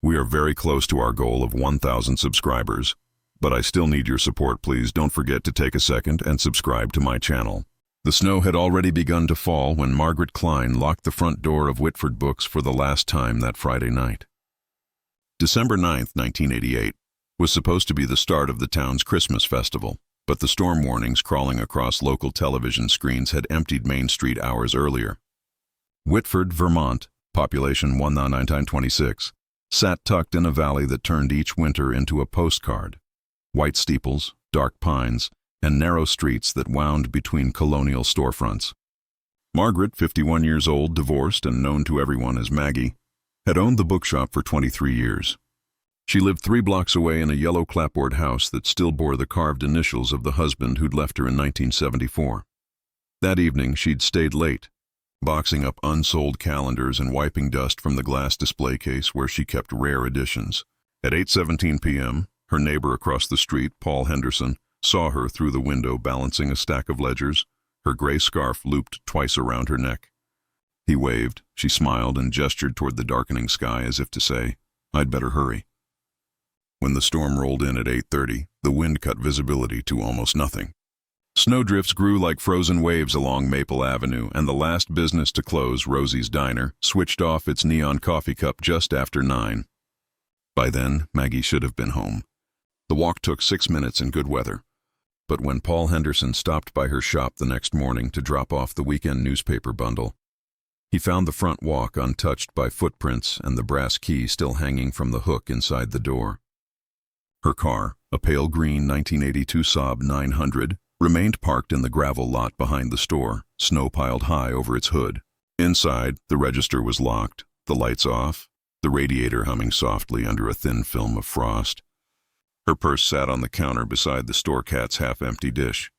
We are very close to our goal of 1,000 subscribers, but I still need your support. Please don't forget to take a second and subscribe to my channel. The snow had already begun to fall when Margaret Kline locked the front door of Whitford Books for the last time that Friday night. December 9th, 1988, was supposed to be the start of the town's Christmas festival, but the storm warnings crawling across local television screens had emptied Main Street hours earlier. Whitford, Vermont, population 1,926, sat tucked in a valley that turned each winter into a postcard. White steeples, dark pines, and narrow streets that wound between colonial storefronts. Margaret, 51 years old, divorced and known to everyone as Maggie, had owned the bookshop for 23 years. She lived 3 blocks away in a yellow clapboard house that still bore the carved initials of the husband who'd left her in 1974. That evening, she'd stayed late, boxing up unsold calendars and wiping dust from the glass display case where she kept rare editions. At 8:17 p.m., her neighbor across the street, Paul Henderson, saw her through the window balancing a stack of ledgers, her gray scarf looped twice around her neck. He waved, she smiled, and gestured toward the darkening sky as if to say, "I'd better hurry." When the storm rolled in at 8:30, the wind cut visibility to almost nothing. Snowdrifts grew like frozen waves along Maple Avenue, and the last business to close, Rosie's Diner, switched off its neon coffee cup just after 9. By then, Maggie should have been home. The walk took 6 minutes in good weather. But when Paul Henderson stopped by her shop the next morning to drop off the weekend newspaper bundle, he found the front walk untouched by footprints and the brass key still hanging from the hook inside the door. Her car, a pale green 1982 Saab 900, remained parked in the gravel lot behind the store, snow piled high over its hood. Inside, the register was locked, the lights off, the radiator humming softly under a thin film of frost. Her purse sat on the counter beside the store cat's half-empty dish.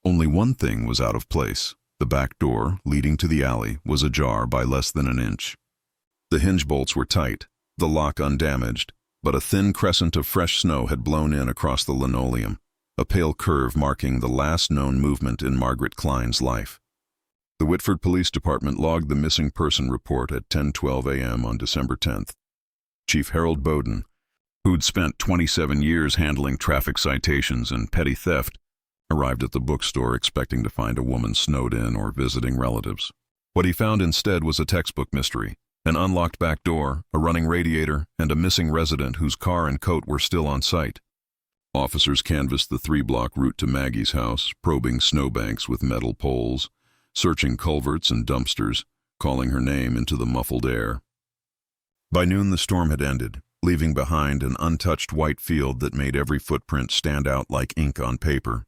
Only one thing was out of place. The back door, leading to the alley, was ajar by less than an inch. The hinge bolts were tight, the lock undamaged, but a thin crescent of fresh snow had blown in across the linoleum, a pale curve marking the last known movement in Margaret Kline's life. The Whitford Police Department logged the missing person report at 10:12 a.m. on December 10th. Chief Harold Bowden, who'd spent 27 years handling traffic citations and petty theft, arrived at the bookstore expecting to find a woman snowed in or visiting relatives. What he found instead was a textbook mystery: an unlocked back door, a running radiator, and a missing resident whose car and coat were still on site. Officers canvassed the 3-block route to Maggie's house, probing snowbanks with metal poles, searching culverts and dumpsters, calling her name into the muffled air. By noon, the storm had ended, leaving behind an untouched white field that made every footprint stand out like ink on paper.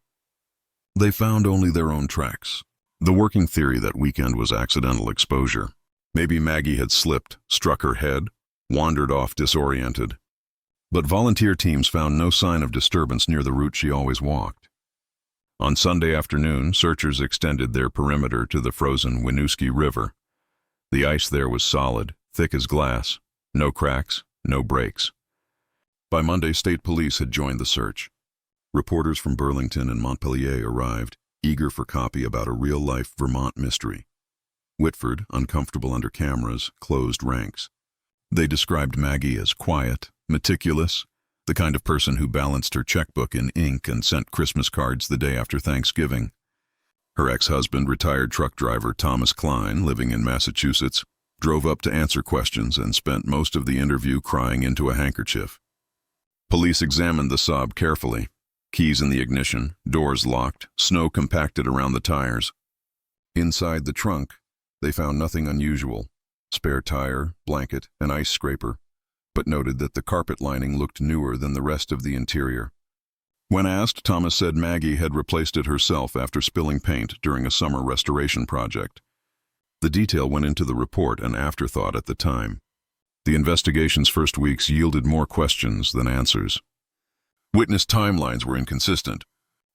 They found only their own tracks. The working theory that weekend was accidental exposure. Maybe Maggie had slipped, struck her head, wandered off disoriented. But volunteer teams found no sign of disturbance near the route she always walked. On Sunday afternoon, searchers extended their perimeter to the frozen Winooski River. The ice there was solid, thick as glass, no cracks, no breaks. By Monday, state police had joined the search. Reporters from Burlington and Montpelier arrived, eager for copy about a real-life Vermont mystery. Whitford, uncomfortable under cameras, closed ranks. They described Maggie as quiet, meticulous, the kind of person who balanced her checkbook in ink and sent Christmas cards the day after Thanksgiving. Her ex-husband, retired truck driver Thomas Kline, living in Massachusetts, drove up to answer questions and spent most of the interview crying into a handkerchief. Police examined the Saab carefully. Keys in the ignition, doors locked, snow compacted around the tires. Inside the trunk, they found nothing unusual: spare tire, blanket, and ice scraper, but noted that the carpet lining looked newer than the rest of the interior. When asked, Thomas said Maggie had replaced it herself after spilling paint during a summer restoration project. The detail went into the report, an afterthought at the time. The investigation's first weeks yielded more questions than answers. Witness timelines were inconsistent.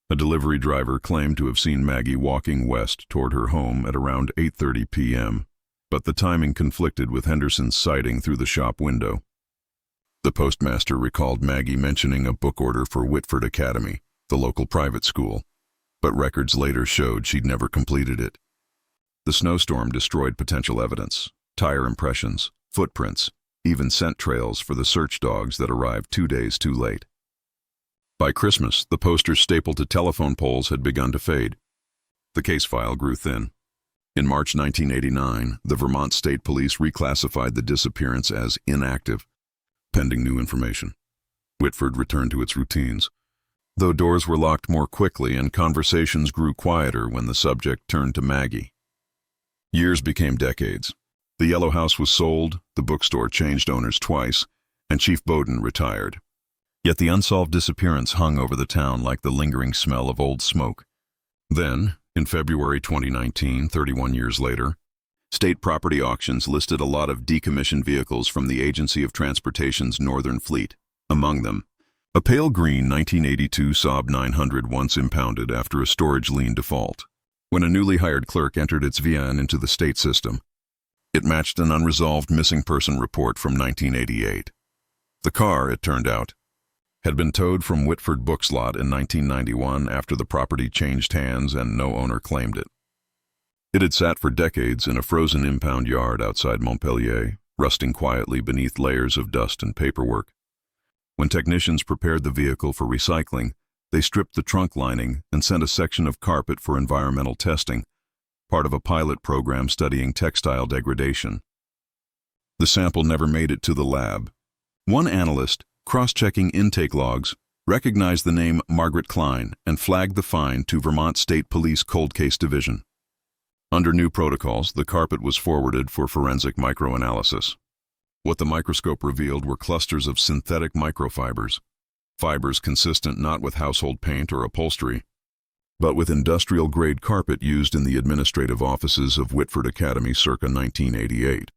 A delivery driver claimed to have seen Maggie walking west toward her home at around 8:30 p.m., but the timing conflicted with Henderson's sighting through the shop window. The postmaster recalled Maggie mentioning a book order for Whitford Academy, the local private school, but records later showed she'd never completed it. The snowstorm destroyed potential evidence: tire impressions, footprints, even scent trails for the search dogs that arrived 2 days too late. By Christmas, the posters stapled to telephone poles had begun to fade. The case file grew thin. In March 1989, the Vermont State Police reclassified the disappearance as inactive, pending new information. Whitford returned to its routines, though doors were locked more quickly and conversations grew quieter when the subject turned to Maggie. Years became decades. The Yellow House was sold, the bookstore changed owners twice, and Chief Bowden retired. Yet the unsolved disappearance hung over the town like the lingering smell of old smoke. Then, in February 2019, 31 years later, state property auctions listed a lot of decommissioned vehicles from the Agency of Transportation's Northern Fleet. Among them, a pale green 1982 Saab 900 once impounded after a storage lien default. When a newly hired clerk entered its VIN into the state system, it matched an unresolved missing person report from 1988. The car, it turned out, had been towed from Whitford Books lot in 1991 after the property changed hands and no owner claimed it. It had sat for decades in a frozen impound yard outside Montpelier, rusting quietly beneath layers of dust and paperwork. When technicians prepared the vehicle for recycling, they stripped the trunk lining and sent a section of carpet for environmental testing, part of a pilot program studying textile degradation. The sample never made it to the lab. One analyst, cross-checking intake logs, recognized the name Margaret Kline and flagged the find to Vermont State Police Cold Case Division. Under new protocols, the carpet was forwarded for forensic microanalysis. What the microscope revealed were clusters of synthetic microfibers, fibers consistent not with household paint or upholstery, but with industrial-grade carpet used in the administrative offices of Whitford Academy circa 1988.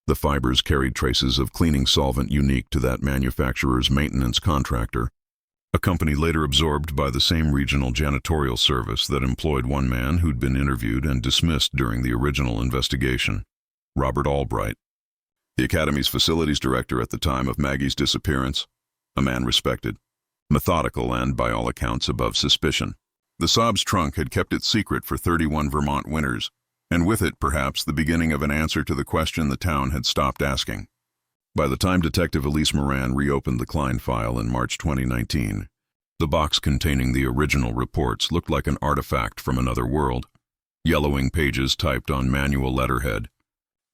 The fibers carried traces of cleaning solvent unique to that manufacturer's maintenance contractor, a company later absorbed by the same regional janitorial service that employed one man who'd been interviewed and dismissed during the original investigation, Robert Albright, the Academy's facilities director at the time of Maggie's disappearance, a man respected, methodical, and, by all accounts, above suspicion. The Saab's trunk had kept it secret for 31 Vermont winters, and with it, perhaps, the beginning of an answer to the question the town had stopped asking. By the time Detective Elise Moran reopened the Kline file in March 2019, the box containing the original reports looked like an artifact from another world. Yellowing pages typed on manual letterhead,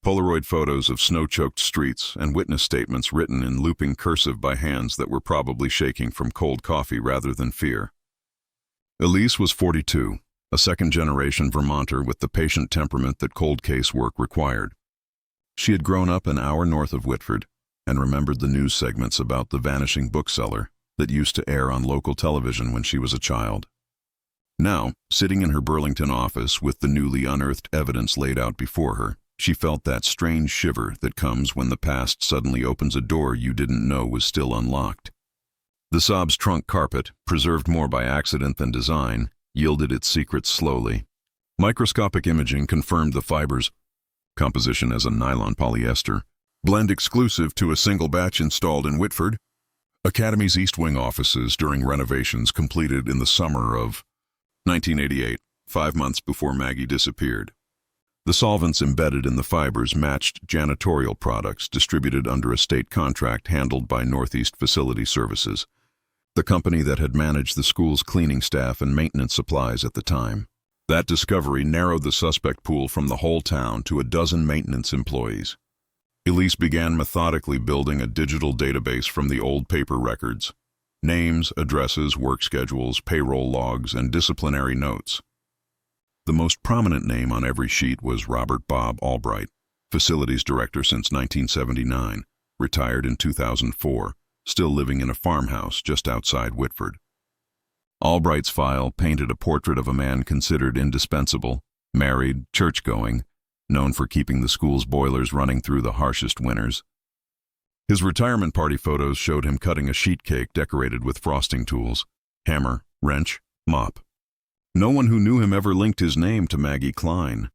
Polaroid photos of snow-choked streets, and witness statements written in looping cursive by hands that were probably shaking from cold coffee rather than fear. Elise was 42. A second-generation Vermonter with the patient temperament that cold case work required. She had grown up an hour north of Whitford and remembered the news segments about the vanishing bookseller that used to air on local television when she was a child. Now, sitting in her Burlington office with the newly unearthed evidence laid out before her, she felt that strange shiver that comes when the past suddenly opens a door you didn't know was still unlocked. The Saab's trunk carpet, preserved more by accident than design, yielded its secrets slowly. Microscopic imaging confirmed the fibers, composition as a nylon polyester, blend exclusive to a single batch installed in Whitford, Academy's East Wing offices during renovations completed in the summer of 1988, 5 months before Maggie disappeared. The solvents embedded in the fibers matched janitorial products distributed under a state contract handled by Northeast Facility Services, the company that had managed the school's cleaning staff and maintenance supplies at the time. That discovery narrowed the suspect pool from the whole town to a dozen maintenance employees. Elise began methodically building a digital database from the old paper records: names, addresses, work schedules, payroll logs, and disciplinary notes. The most prominent name on every sheet was Robert Bob Albright, facilities director since 1979, retired in 2004, still living in a farmhouse just outside Whitford. Albright's file painted a portrait of a man considered indispensable, married, church-going, known for keeping the school's boilers running through the harshest winters. His retirement party photos showed him cutting a sheet cake decorated with frosting tools, hammer, wrench, mop. No one who knew him ever linked his name to Maggie Kline.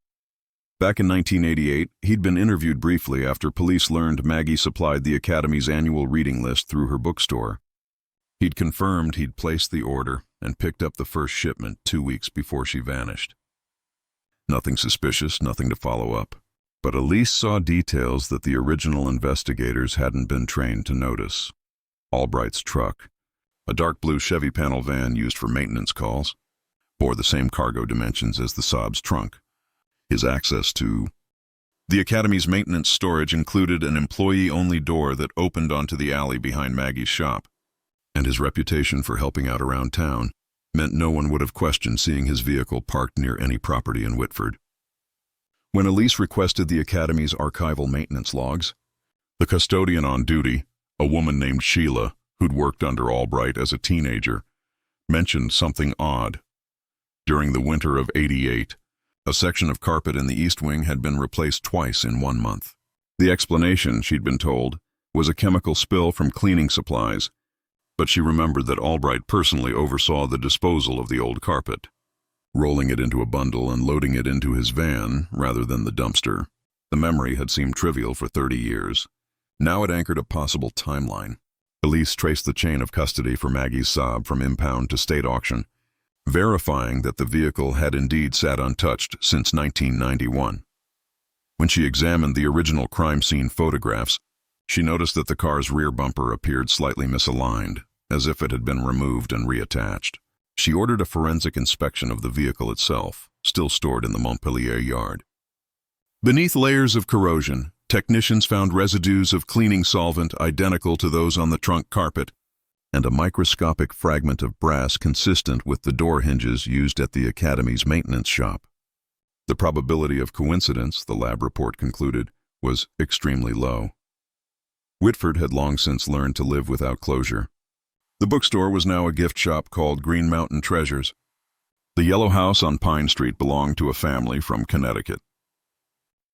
Back in 1988, he'd been interviewed briefly after police learned Maggie supplied the Academy's annual reading list through her bookstore. He'd confirmed he'd placed the order and picked up the first shipment 2 weeks before she vanished. Nothing suspicious, nothing to follow up. But Elise saw details that the original investigators hadn't been trained to notice. Albright's truck, a dark blue Chevy panel van used for maintenance calls, bore the same cargo dimensions as the Saab's trunk. His access to the Academy's maintenance storage included an employee-only door that opened onto the alley behind Maggie's shop, and his reputation for helping out around town meant no one would have questioned seeing his vehicle parked near any property in Whitford. When Elise requested the Academy's archival maintenance logs, the custodian on duty, a woman named Sheila, who'd worked under Albright as a teenager, mentioned something odd. During the winter of '88, a section of carpet in the East Wing had been replaced twice in 1 month. The explanation, she'd been told, was a chemical spill from cleaning supplies, but she remembered that Albright personally oversaw the disposal of the old carpet, rolling it into a bundle and loading it into his van rather than the dumpster. The memory had seemed trivial for 30 years. Now it anchored a possible timeline. Elise traced the chain of custody for Maggie's Saab from impound to state auction, verifying that the vehicle had indeed sat untouched since 1991. When she examined the original crime scene photographs, she noticed that the car's rear bumper appeared slightly misaligned, as if it had been removed and reattached. She ordered a forensic inspection of the vehicle itself, still stored in the Montpellier yard. Beneath layers of corrosion, technicians found residues of cleaning solvent identical to those on the trunk carpet, and a microscopic fragment of brass consistent with the door hinges used at the Academy's maintenance shop. The probability of coincidence, the lab report concluded, was extremely low. Whitford had long since learned to live without closure. The bookstore was now a gift shop called Green Mountain Treasures. The yellow house on Pine Street belonged to a family from Connecticut.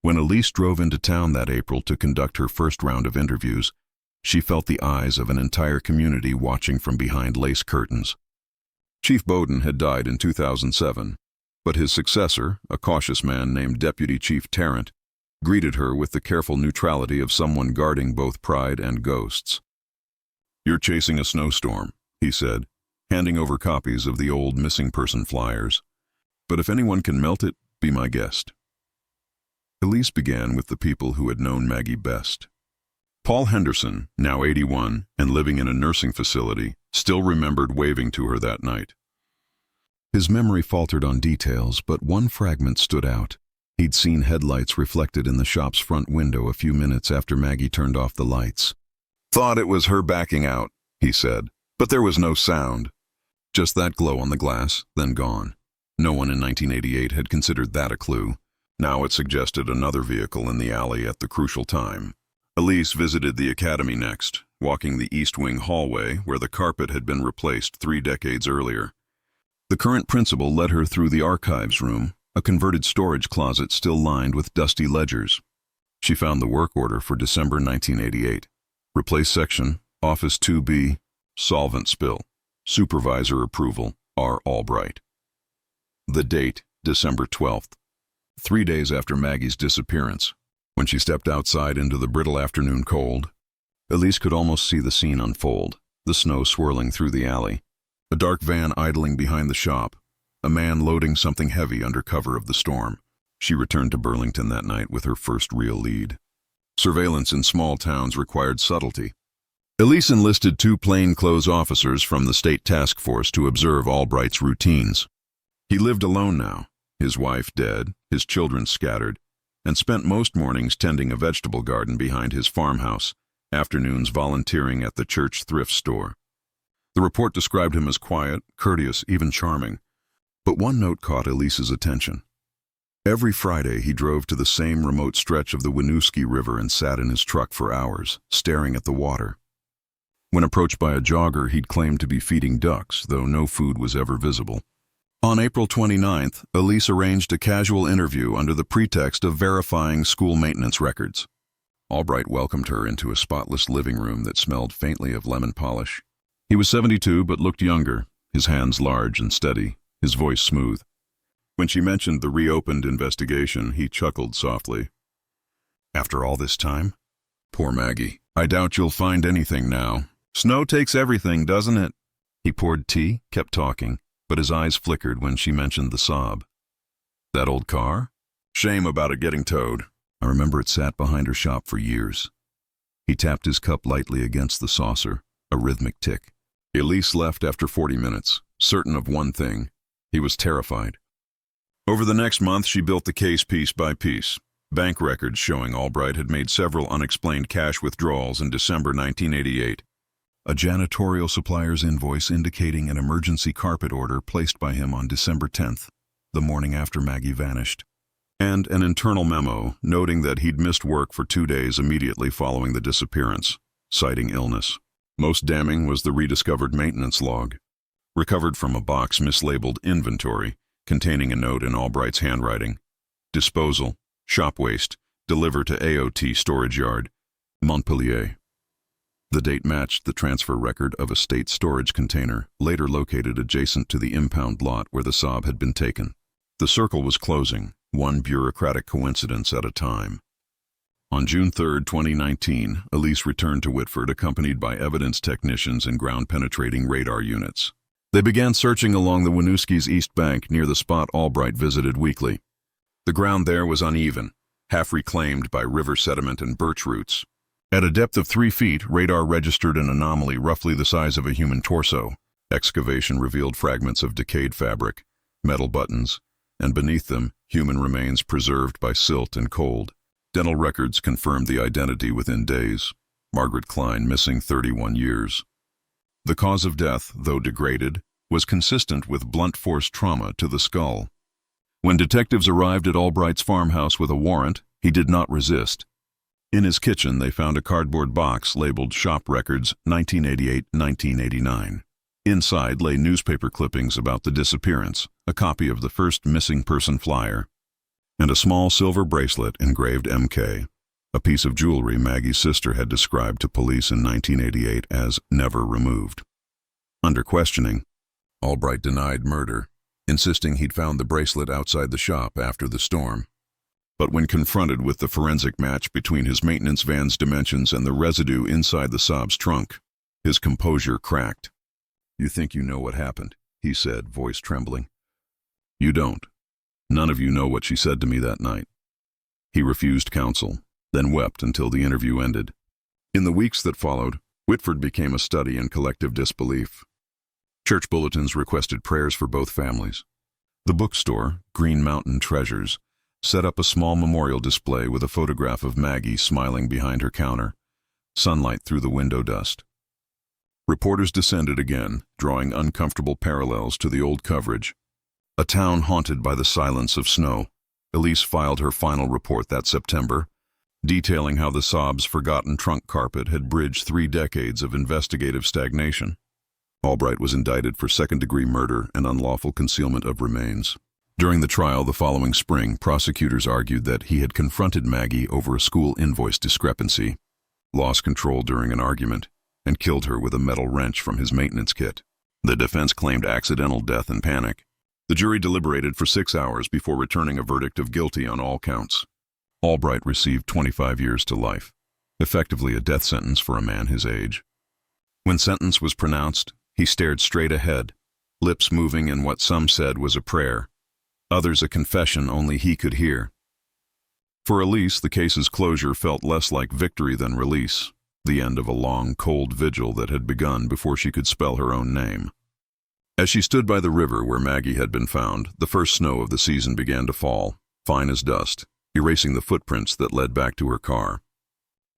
When Elise drove into town that April to conduct her first round of interviews, she felt the eyes of an entire community watching from behind lace curtains. Chief Bowden had died in 2007, but his successor, a cautious man named Deputy Chief Tarrant, greeted her with the careful neutrality of someone guarding both pride and ghosts. "You're chasing a snowstorm," he said, handing over copies of the old missing person flyers. "But if anyone can melt it, be my guest." Elise began with the people who had known Maggie best. Paul Henderson, now 81 and living in a nursing facility, still remembered waving to her that night. His memory faltered on details, but one fragment stood out. He'd seen headlights reflected in the shop's front window a few minutes after Maggie turned off the lights. "Thought it was her backing out," he said, "but there was no sound. Just that glow on the glass, then gone." No one in 1988 had considered that a clue. Now it suggested another vehicle in the alley at the crucial time. Elise visited the Academy next, walking the East Wing hallway where the carpet had been replaced 3 decades earlier. The current principal led her through the archives room, a converted storage closet still lined with dusty ledgers. She found the work order for December 1988. Replace section, Office 2B, solvent spill. Supervisor approval, R. Albright. The date, December 12th. 3 days after Maggie's disappearance. When she stepped outside into the brittle afternoon cold, Elise could almost see the scene unfold, the snow swirling through the alley, a dark van idling behind the shop, a man loading something heavy under cover of the storm. She returned to Burlington that night with her first real lead. Surveillance in small towns required subtlety. Elise enlisted 2 plainclothes officers from the state task force to observe Albright's routines. He lived alone now, his wife dead, his children scattered, and spent most mornings tending a vegetable garden behind his farmhouse, afternoons volunteering at the church thrift store. The report described him as quiet, courteous, even charming. But one note caught Elise's attention. Every Friday he drove to the same remote stretch of the Winooski River and sat in his truck for hours, staring at the water. When approached by a jogger, he'd claimed to be feeding ducks, though no food was ever visible. On April 29th, Elise arranged a casual interview under the pretext of verifying school maintenance records. Albright welcomed her into a spotless living room that smelled faintly of lemon polish. He was 72 but looked younger, his hands large and steady, his voice smooth. When she mentioned the reopened investigation, he chuckled softly. "After all this time? Poor Maggie. I doubt you'll find anything now. Snow takes everything, doesn't it?" He poured tea, kept talking, but his eyes flickered when she mentioned the Saab. "That old car? Shame about it getting towed. I remember it sat behind her shop for years. He tapped his cup lightly against the saucer, a rhythmic tick. Elise left after 40 minutes, certain of one thing. He was terrified. Over the next month, she built the case piece by piece. Bank records showing Albright had made several unexplained cash withdrawals in December 1988. A janitorial supplier's invoice indicating an emergency carpet order placed by him on December 10th, the morning after Maggie vanished. And an internal memo noting that he'd missed work for 2 days immediately following the disappearance, citing illness. Most damning was the rediscovered maintenance log, recovered from a box mislabeled inventory, containing a note in Albright's handwriting. Disposal, shop waste, deliver to AOT storage yard, Montpellier. The date matched the transfer record of a state storage container, later located adjacent to the impound lot where the Saab had been taken. The circle was closing, one bureaucratic coincidence at a time. On June 3, 2019, Elise returned to Whitford accompanied by evidence technicians and ground-penetrating radar units. They began searching along the Winooski's east bank near the spot Albright visited weekly. The ground there was uneven, half reclaimed by river sediment and birch roots. At a depth of 3 feet, radar registered an anomaly roughly the size of a human torso. Excavation revealed fragments of decayed fabric, metal buttons, and beneath them, human remains preserved by silt and cold. Dental records confirmed the identity within days. Margaret Kline, missing 31 years. The cause of death, though degraded, was consistent with blunt force trauma to the skull. When detectives arrived at Albright's farmhouse with a warrant, he did not resist. In his kitchen, they found a cardboard box labeled Shop Records 1988-1989. Inside lay newspaper clippings about the disappearance, a copy of the first missing person flyer, and a small silver bracelet engraved MK, a piece of jewelry Maggie's sister had described to police in 1988 as never removed. Under questioning, Albright denied murder, insisting he'd found the bracelet outside the shop after the storm. But when confronted with the forensic match between his maintenance van's dimensions and the residue inside the Saab's trunk, his composure cracked. "You think you know what happened," he said, voice trembling. "You don't. None of you know what she said to me that night." He refused counsel, then wept until the interview ended. In the weeks that followed, Whitford became a study in collective disbelief. Church bulletins requested prayers for both families. The bookstore, Green Mountain Treasures, set up a small memorial display with a photograph of Maggie smiling behind her counter, sunlight through the window dust. Reporters descended again, drawing uncomfortable parallels to the old coverage. A town haunted by the silence of snow. Elise filed her final report that September, detailing how the Saab's forgotten trunk carpet had bridged 3 decades of investigative stagnation. Albright was indicted for second-degree murder and unlawful concealment of remains. During the trial the following spring, prosecutors argued that he had confronted Maggie over a school invoice discrepancy, lost control during an argument, and killed her with a metal wrench from his maintenance kit. The defense claimed accidental death and panic. The jury deliberated for 6 hours before returning a verdict of guilty on all counts. Albright received 25 years to life, effectively a death sentence for a man his age. When sentence was pronounced, he stared straight ahead, lips moving in what some said was a prayer, others a confession only he could hear. For Elise, the case's closure felt less like victory than release, the end of a long, cold vigil that had begun before she could spell her own name. As she stood by the river where Maggie had been found, the first snow of the season began to fall, fine as dust, erasing the footprints that led back to her car.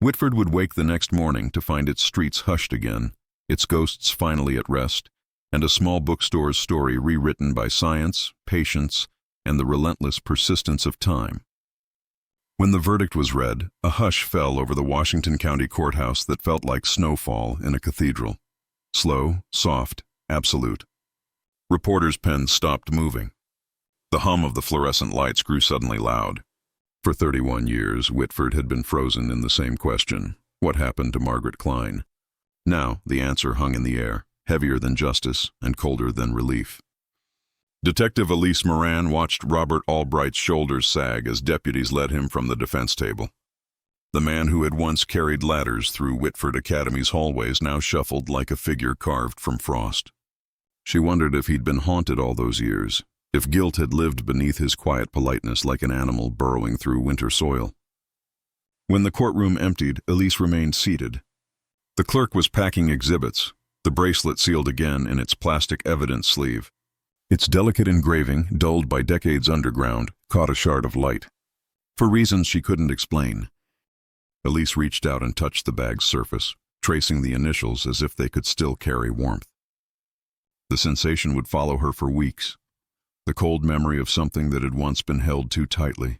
Whitford would wake the next morning to find its streets hushed again, its ghosts finally at rest, and a small bookstore's story rewritten by science, patience, and the relentless persistence of time. When the verdict was read, a hush fell over the Washington County Courthouse that felt like snowfall in a cathedral. Slow, soft, absolute. Reporters' pens stopped moving. The hum of the fluorescent lights grew suddenly loud. For 31 years, Whitford had been frozen in the same question: what happened to Margaret Kline? Now, the answer hung in the air, heavier than justice and colder than relief. Detective Elise Moran watched Robert Albright's shoulders sag as deputies led him from the defense table. The man who had once carried ladders through Whitford Academy's hallways now shuffled like a figure carved from frost. She wondered if he'd been haunted all those years, if guilt had lived beneath his quiet politeness like an animal burrowing through winter soil. When the courtroom emptied, Elise remained seated. The clerk was packing exhibits, the bracelet sealed again in its plastic evidence sleeve. Its delicate engraving, dulled by decades underground, caught a shard of light. For reasons she couldn't explain, Elise reached out and touched the bag's surface, tracing the initials as if they could still carry warmth. The sensation would follow her for weeks, the cold memory of something that had once been held too tightly.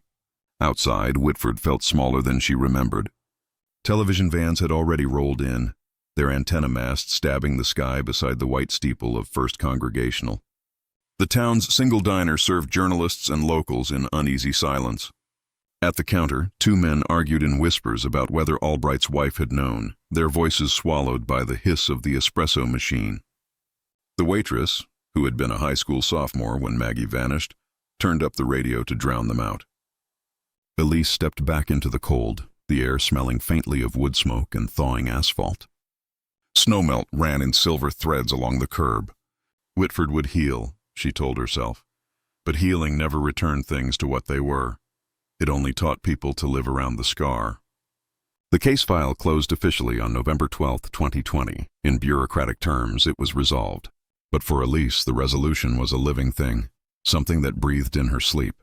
Outside, Whitford felt smaller than she remembered. Television vans had already rolled in, their antenna masts stabbing the sky beside the white steeple of First Congregational. The town's single diner served journalists and locals in uneasy silence. At the counter, two men argued in whispers about whether Albright's wife had known, their voices swallowed by the hiss of the espresso machine. The waitress, who had been a high school sophomore when Maggie vanished, turned up the radio to drown them out. Elise stepped back into the cold, the air smelling faintly of wood smoke and thawing asphalt. Snowmelt ran in silver threads along the curb. Whitford would heal, she told herself, but healing never returned things to what they were. It only taught people to live around the scar. The case file closed officially on November 12, 2020. In bureaucratic terms, it was resolved. But for Elise, the resolution was a living thing, something that breathed in her sleep.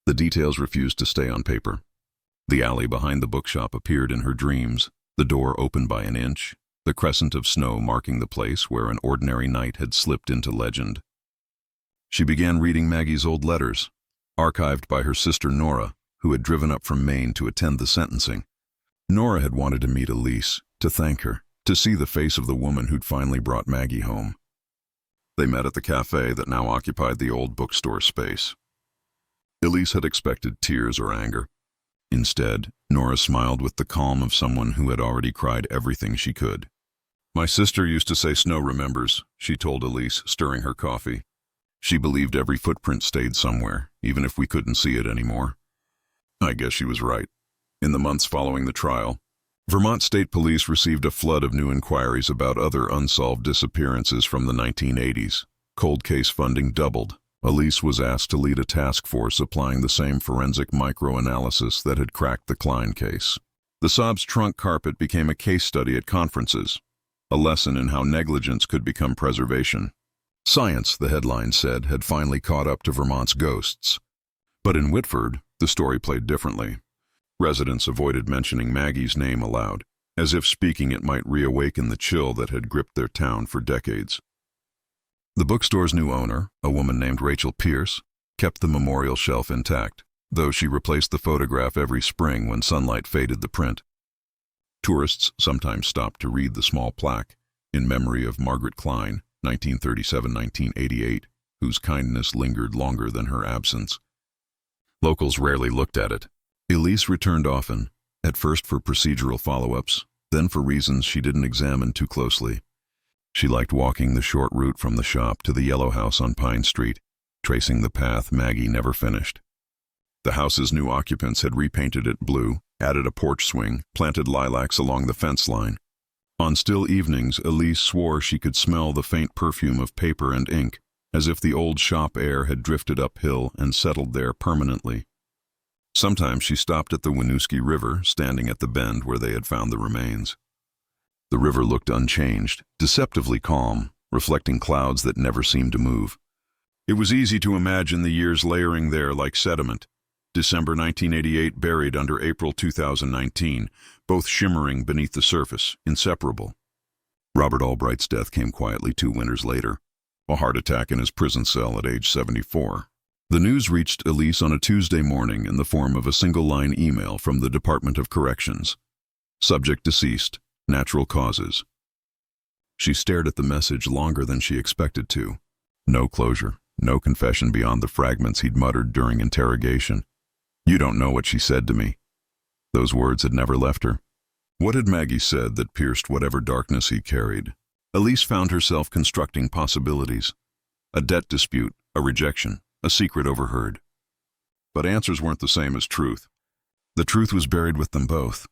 The details refused to stay on paper. The alley behind the bookshop appeared in her dreams, the door open by an inch, the crescent of snow marking the place where an ordinary night had slipped into legend. She began reading Maggie's old letters, archived by her sister Nora, who had driven up from Maine to attend the sentencing. Nora had wanted to meet Elise, to thank her, to see the face of the woman who'd finally brought Maggie home. They met at the cafe that now occupied the old bookstore space. Elise had expected tears or anger. Instead, Nora smiled with the calm of someone who had already cried everything she could. "My sister used to say snow remembers," she told Elise, stirring her coffee. She believed every footprint stayed somewhere, even if we couldn't see it anymore. I guess she was right. In the months following the trial, Vermont State Police received a flood of new inquiries about other unsolved disappearances from the 1980s. Cold case funding doubled. Elise was asked to lead a task force applying the same forensic microanalysis that had cracked the Kline case. The Saab's trunk carpet became a case study at conferences, a lesson in how negligence could become preservation. Science, the headline said, had finally caught up to Vermont's ghosts. But in Whitford, the story played differently. Residents avoided mentioning Maggie's name aloud, as if speaking it might reawaken the chill that had gripped their town for decades. The bookstore's new owner, a woman named Rachel Pierce, kept the memorial shelf intact, though she replaced the photograph every spring when sunlight faded the print. Tourists sometimes stopped to read the small plaque, in memory of Margaret Kline, 1937–1988, whose kindness lingered longer than her absence. Locals rarely looked at it. Elise returned often, at first for procedural follow-ups, then for reasons she didn't examine too closely. She liked walking the short route from the shop to the yellow house on Pine Street, tracing the path Maggie never finished. The house's new occupants had repainted it blue, added a porch swing, planted lilacs along the fence line. On still evenings, Elise swore she could smell the faint perfume of paper and ink, as if the old shop air had drifted uphill and settled there permanently. Sometimes she stopped at the Winooski River, standing at the bend where they had found the remains. The river looked unchanged, deceptively calm, reflecting clouds that never seemed to move. It was easy to imagine the years layering there like sediment. December 1988 buried under April 2019, both shimmering beneath the surface, inseparable. Robert Albright's death came quietly 2 winters later, a heart attack in his prison cell at age 74. The news reached Elise on a Tuesday morning in the form of a single-line email from the Department of Corrections. Subject deceased, natural causes. She stared at the message longer than she expected to. No closure, no confession beyond the fragments he'd muttered during interrogation. "You don't know what she said to me." Those words had never left her. What had Maggie said that pierced whatever darkness he carried? Elise found herself constructing possibilities. A debt dispute, a rejection, a secret overheard. But answers weren't the same as truth. The truth was buried with them both.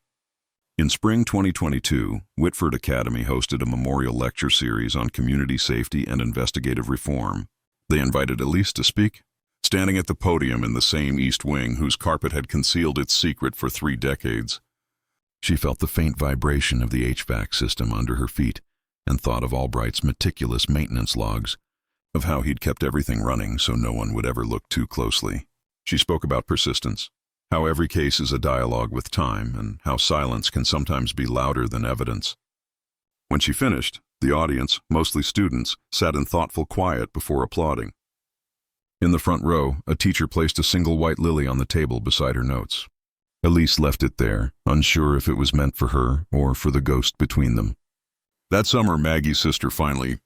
In spring 2022, Whitford Academy hosted a memorial lecture series on community safety and investigative reform. They invited Elise to speak. standing at the podium in the same East Wing whose carpet had concealed its secret for 3 decades. She felt the faint vibration of the HVAC system under her feet and thought of Albright's meticulous maintenance logs, of how he'd kept everything running so no one would ever look too closely. She spoke about persistence, how every case is a dialogue with time, and how silence can sometimes be louder than evidence. When she finished, the audience, mostly students, sat in thoughtful quiet before applauding. In the front row, a teacher placed a single white lily on the table beside her notes. Elise left it there, unsure if it was meant for her or for the ghost between them. That summer, Maggie's sister finally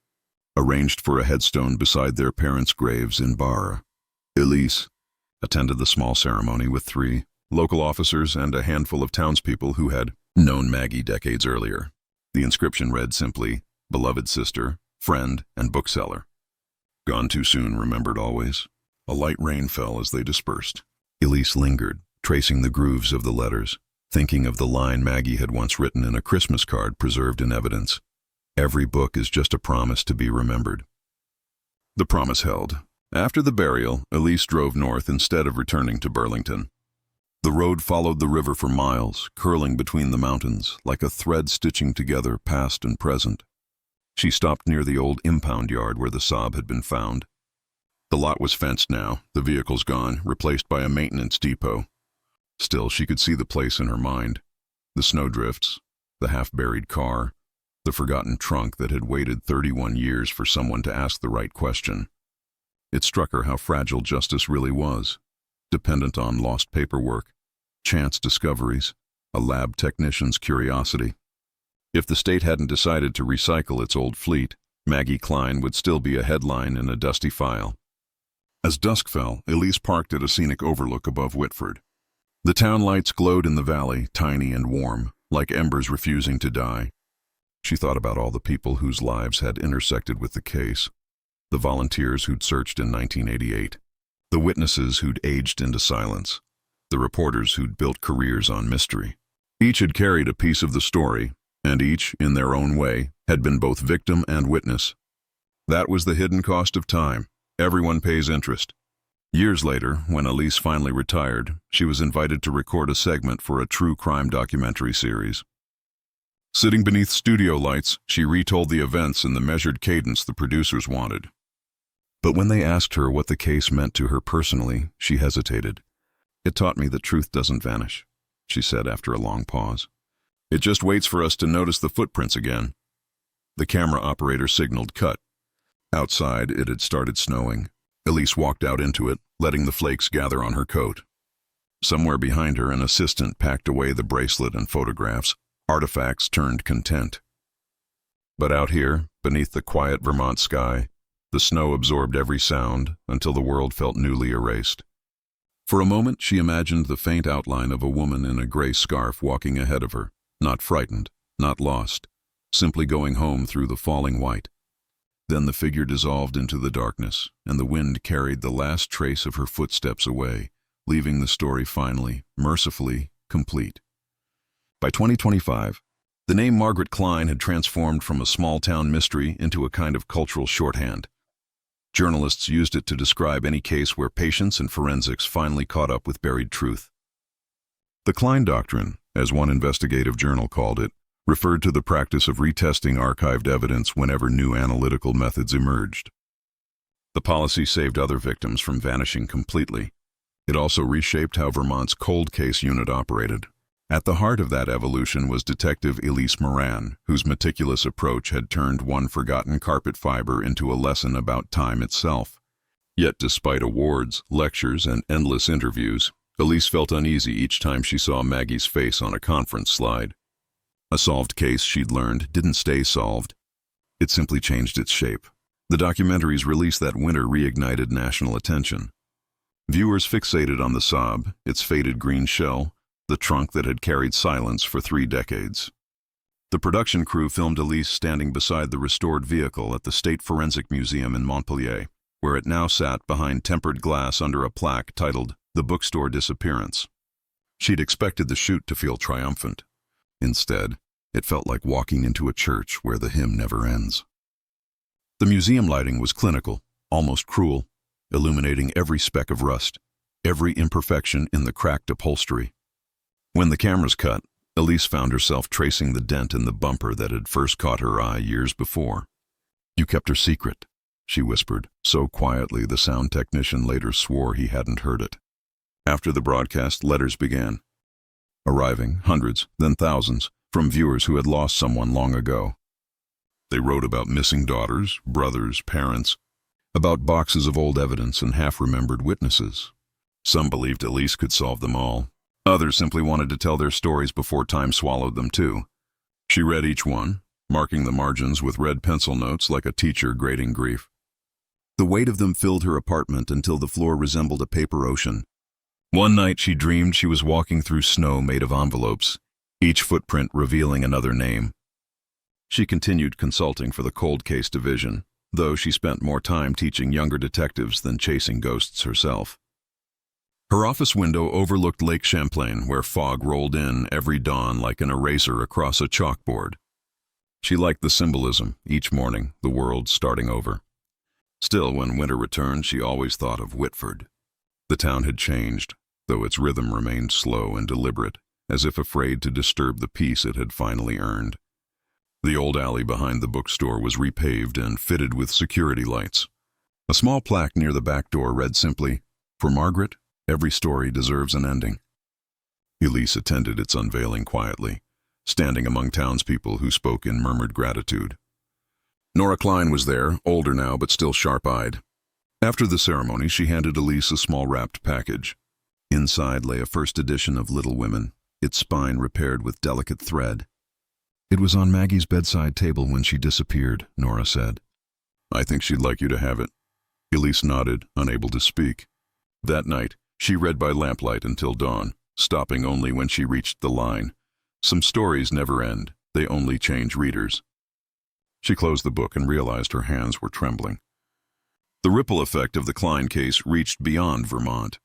arranged for a headstone beside their parents' graves in Barra. Elise attended the small ceremony with 3 local officers and a handful of townspeople who had known Maggie decades earlier. The inscription read simply, "Beloved sister, friend, and bookseller. Gone too soon, remembered always." A light rain fell as they dispersed. Elise lingered, tracing the grooves of the letters, thinking of the line Maggie had once written in a Christmas card preserved in evidence. Every book is just a promise to be remembered. The promise held. After the burial, Elise drove north instead of returning to Burlington. The road followed the river for miles, curling between the mountains, like a thread stitching together past and present. She stopped near the old impound yard where the Saab had been found. The lot was fenced now, the vehicles gone, replaced by a maintenance depot. Still, she could see the place in her mind. The snowdrifts, the half-buried car, the forgotten trunk that had waited 31 years for someone to ask the right question. It struck her how fragile justice really was, dependent on lost paperwork, chance discoveries, a lab technician's curiosity. If the state hadn't decided to recycle its old fleet, Maggie Kline would still be a headline in a dusty file. As dusk fell, Elise parked at a scenic overlook above Whitford. The town lights glowed in the valley, tiny and warm, like embers refusing to die. She thought about all the people whose lives had intersected with the case, the volunteers who'd searched in 1988, the witnesses who'd aged into silence, the reporters who'd built careers on mystery. Each had carried a piece of the story, and each, in their own way, had been both victim and witness. That was the hidden cost of time. Everyone pays interest. Years later, when Elise finally retired, she was invited to record a segment for a true crime documentary series. Sitting beneath studio lights, she retold the events in the measured cadence the producers wanted. But when they asked her what the case meant to her personally, she hesitated. "It taught me that truth doesn't vanish," she said after a long pause. "It just waits for us to notice the footprints again." The camera operator signaled cut. Outside, it had started snowing. Elise walked out into it, letting the flakes gather on her coat. Somewhere behind her, an assistant packed away the bracelet and photographs, artifacts turned content. But out here, beneath the quiet Vermont sky, the snow absorbed every sound until the world felt newly erased. For a moment, she imagined the faint outline of a woman in a gray scarf walking ahead of her, not frightened, not lost, simply going home through the falling white. Then the figure dissolved into the darkness, and the wind carried the last trace of her footsteps away, leaving the story finally, mercifully, complete. By 2025, the name Margaret Kline had transformed from a small-town mystery into a kind of cultural shorthand. Journalists used it to describe any case where patience and forensics finally caught up with buried truth. The Kline Doctrine, as one investigative journal called it, referred to the practice of retesting archived evidence whenever new analytical methods emerged. The policy saved other victims from vanishing completely. It also reshaped how Vermont's cold case unit operated. At the heart of that evolution was Detective Elise Moran, whose meticulous approach had turned one forgotten carpet fiber into a lesson about time itself. Yet despite awards, lectures, and endless interviews, Elise felt uneasy each time she saw Maggie's face on a conference slide. A solved case, she'd learned, didn't stay solved. It simply changed its shape. The documentary's release that winter reignited national attention. Viewers fixated on the Saab, its faded green shell, the trunk that had carried silence for 3 decades. The production crew filmed Elise standing beside the restored vehicle at the State Forensic Museum in Montpelier, where it now sat behind tempered glass under a plaque titled "The Bookstore Disappearance." She'd expected the shoot to feel triumphant. Instead, it felt like walking into a church where the hymn never ends. The museum lighting was clinical, almost cruel. illuminating every speck of rust, every imperfection in the cracked upholstery. When the cameras cut, Elise found herself tracing the dent in the bumper that had first caught her eye years before. "You kept her secret," she whispered, so quietly the sound technician later swore he hadn't heard it. After the broadcast, letters began, arriving, hundreds, then thousands, from viewers who had lost someone long ago. They wrote about missing daughters, brothers, parents, about boxes of old evidence and half-remembered witnesses. Some believed Elise could solve them all. Others simply wanted to tell their stories before time swallowed them too. She read each one, marking the margins with red pencil notes like a teacher grading grief. The weight of them filled her apartment until the floor resembled a paper ocean. One night she dreamed she was walking through snow made of envelopes, each footprint revealing another name. She continued consulting for the cold case division, though she spent more time teaching younger detectives than chasing ghosts herself. Her office window overlooked Lake Champlain, where fog rolled in every dawn like an eraser across a chalkboard. She liked the symbolism, each morning, the world starting over. Still, when winter returned, she always thought of Whitford. The town had changed, though its rhythm remained slow and deliberate, as if afraid to disturb the peace it had finally earned. The old alley behind the bookstore was repaved and fitted with security lights. A small plaque near the back door read simply, "For Margaret, every story deserves an ending." Elise attended its unveiling quietly, standing among townspeople who spoke in murmured gratitude. Nora Kline was there, older now but still sharp-eyed. After the ceremony, she handed Elise a small wrapped package. Inside lay a first edition of Little Women, its spine repaired with delicate thread. "It was on Maggie's bedside table when she disappeared," Nora said. "I think she'd like you to have it." Elise nodded, unable to speak. That night, she read by lamplight until dawn, stopping only when she reached the line. Some stories never end, they only change readers. She closed the book and realized her hands were trembling. The ripple effect of the Kline case reached beyond Vermont.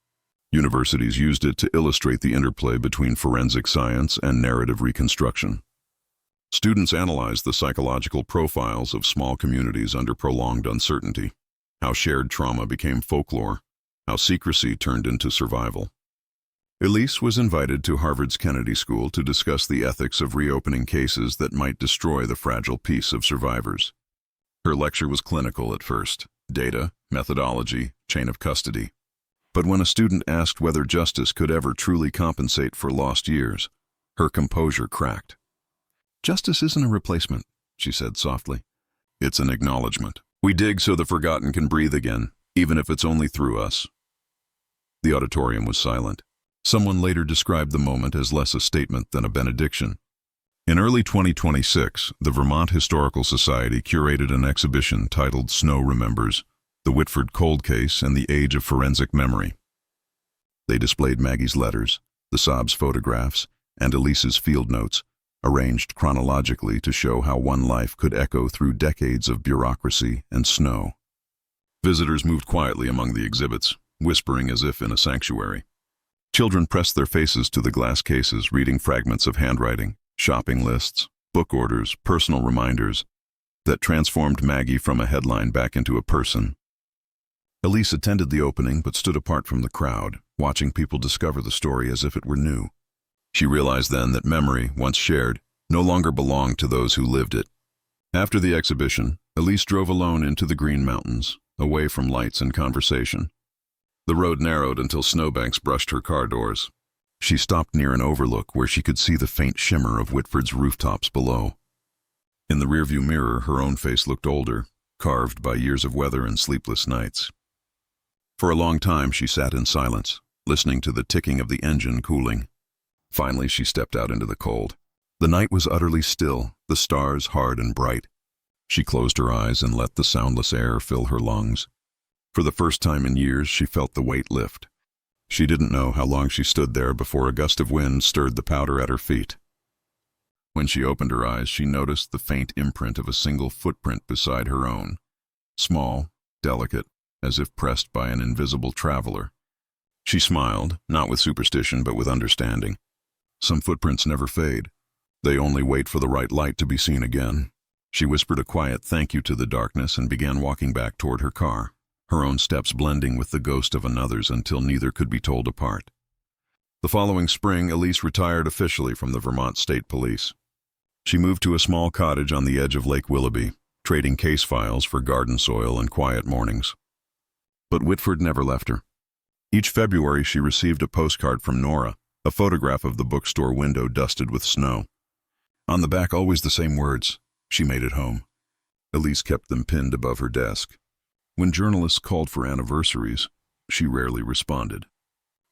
Universities used it to illustrate the interplay between forensic science and narrative reconstruction. Students analyzed the psychological profiles of small communities under prolonged uncertainty, how shared trauma became folklore, how secrecy turned into survival. Elise was invited to Harvard's Kennedy School to discuss the ethics of reopening cases that might destroy the fragile peace of survivors. Her lecture was clinical at first: data, methodology, chain of custody. But when a student asked whether justice could ever truly compensate for lost years, her composure cracked. "Justice isn't a replacement," she said softly. "It's an acknowledgement. We dig so the forgotten can breathe again, even if it's only through us." The auditorium was silent. Someone later described the moment as less a statement than a benediction. In early 2026, the Vermont Historical Society curated an exhibition titled Snow Remembers: The Whitford Cold Case and the Age of Forensic Memory. They displayed Maggie's letters, the Saab's photographs, and Elise's field notes, arranged chronologically to show how one life could echo through decades of bureaucracy and snow. Visitors moved quietly among the exhibits, whispering as if in a sanctuary. Children pressed their faces to the glass cases, reading fragments of handwriting, shopping lists, book orders, personal reminders that transformed Maggie from a headline back into a person. Elise attended the opening but stood apart from the crowd, watching people discover the story as if it were new. She realized then that memory, once shared, no longer belonged to those who lived it. After the exhibition, Elise drove alone into the Green Mountains, away from lights and conversation. The road narrowed until snowbanks brushed her car doors. She stopped near an overlook where she could see the faint shimmer of Whitford's rooftops below. In the rearview mirror, her own face looked older, carved by years of weather and sleepless nights. For a long time she sat in silence, listening to the ticking of the engine cooling. Finally she stepped out into the cold. The night was utterly still, the stars hard and bright. She closed her eyes and let the soundless air fill her lungs. For the first time in years, she felt the weight lift. She didn't know how long she stood there before a gust of wind stirred the powder at her feet. When she opened her eyes, she noticed the faint imprint of a single footprint beside her own. Small, delicate, as if pressed by an invisible traveler. She smiled, not with superstition but with understanding. Some footprints never fade. They only wait for the right light to be seen again. She whispered a quiet thank you to the darkness and began walking back toward her car. her own steps blending with the ghost of another's until neither could be told apart. The following spring, Elise retired officially from the Vermont State Police. She moved to a small cottage on the edge of Lake Willoughby, trading case files for garden soil and quiet mornings. But Whitford never left her. Each February she received a postcard from Nora, a photograph of the bookstore window dusted with snow. On the back always the same words, "She made it home." Elise kept them pinned above her desk. When journalists called for anniversaries, she rarely responded.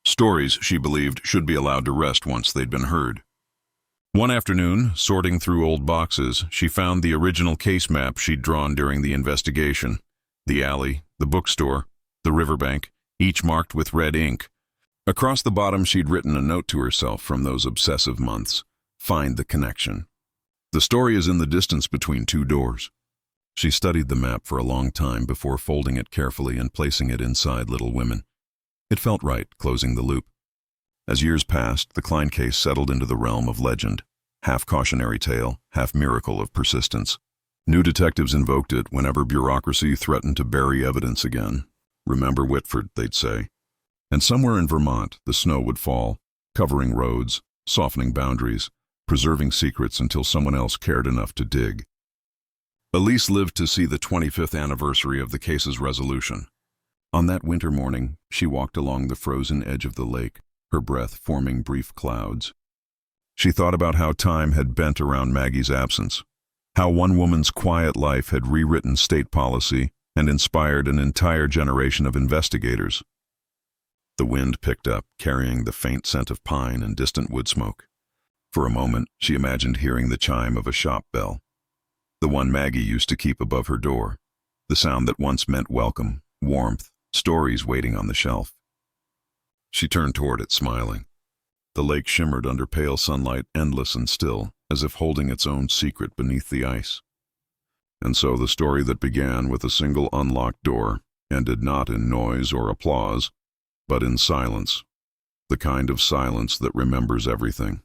Stories, she believed, should be allowed to rest once they'd been heard. One afternoon, sorting through old boxes, she found the original case map she'd drawn during the investigation. The alley, the bookstore, the riverbank, each marked with red ink. Across the bottom she'd written a note to herself from those obsessive months. Find the connection. The story is in the distance between two doors. She studied the map for a long time before folding it carefully and placing it inside Little Women. It felt right, closing the loop. As years passed, the Kline case settled into the realm of legend, half cautionary tale, half miracle of persistence. New detectives invoked it whenever bureaucracy threatened to bury evidence again. Remember Whitford, they'd say. And somewhere in Vermont, the snow would fall, covering roads, softening boundaries, preserving secrets until someone else cared enough to dig. Elise lived to see the 25th anniversary of the case's resolution. On that winter morning, she walked along the frozen edge of the lake, her breath forming brief clouds. She thought about how time had bent around Maggie's absence, how one woman's quiet life had rewritten state policy and inspired an entire generation of investigators. The wind picked up, carrying the faint scent of pine and distant wood smoke. For a moment, she imagined hearing the chime of a shop bell, the one Maggie used to keep above her door, the sound that once meant welcome, warmth, stories waiting on the shelf. She turned toward it, smiling. The lake shimmered under pale sunlight, endless and still, as if holding its own secret beneath the ice. And so the story that began with a single unlocked door ended not in noise or applause, but in silence, the kind of silence that remembers everything.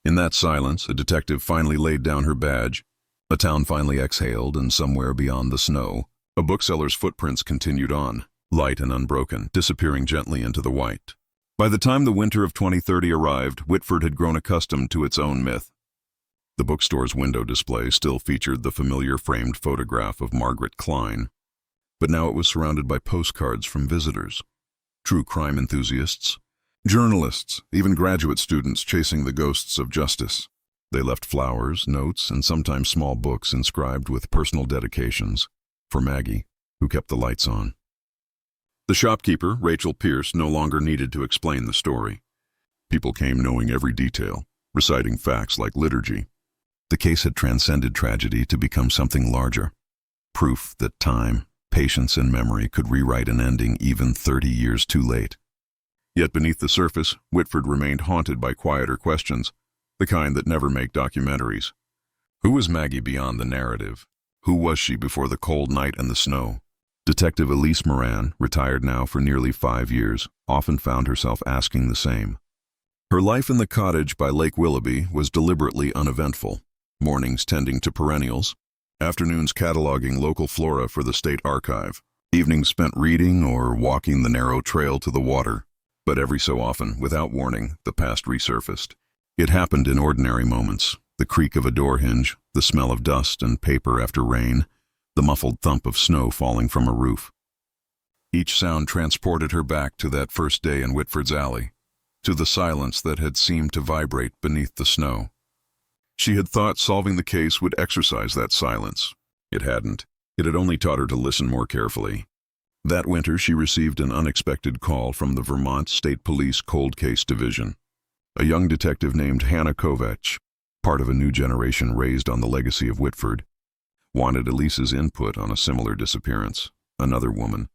In that silence, a detective finally laid down her badge, a town finally exhaled, and somewhere beyond the snow, a bookseller's footprints continued on, light and unbroken, disappearing gently into the white. By the time the winter of 2030 arrived, Whitford had grown accustomed to its own myth. The bookstore's window display still featured the familiar framed photograph of Margaret Kline, but now it was surrounded by postcards from visitors, true crime enthusiasts, journalists, even graduate students chasing the ghosts of justice. They left flowers, notes, and sometimes small books inscribed with personal dedications for Maggie, who kept the lights on. The shopkeeper, Rachel Pierce, no longer needed to explain the story. People came knowing every detail, reciting facts like liturgy. The case had transcended tragedy to become something larger, proof that time, patience, and memory could rewrite an ending even 30 years too late. Yet beneath the surface, Whitford remained haunted by quieter questions, the kind that never make documentaries. Who was Maggie beyond the narrative? Who was she before the cold night and the snow? Detective Elise Moran, retired now for nearly 5 years, often found herself asking the same. Her life in the cottage by Lake Willoughby was deliberately uneventful. Mornings tending to perennials, afternoons cataloging local flora for the state archive, evenings spent reading or walking the narrow trail to the water. But every so often, without warning, the past resurfaced. It happened in ordinary moments, the creak of a door hinge, the smell of dust and paper after rain, the muffled thump of snow falling from a roof. Each sound transported her back to that first day in Whitford's alley, to the silence that had seemed to vibrate beneath the snow. She had thought solving the case would exorcise that silence. It hadn't. It had only taught her to listen more carefully. That winter, she received an unexpected call from the Vermont State Police Cold Case Division. A young detective named Hannah Kovach, part of a new generation raised on the legacy of Whitford, wanted Elise's input on a similar disappearance. Another woman,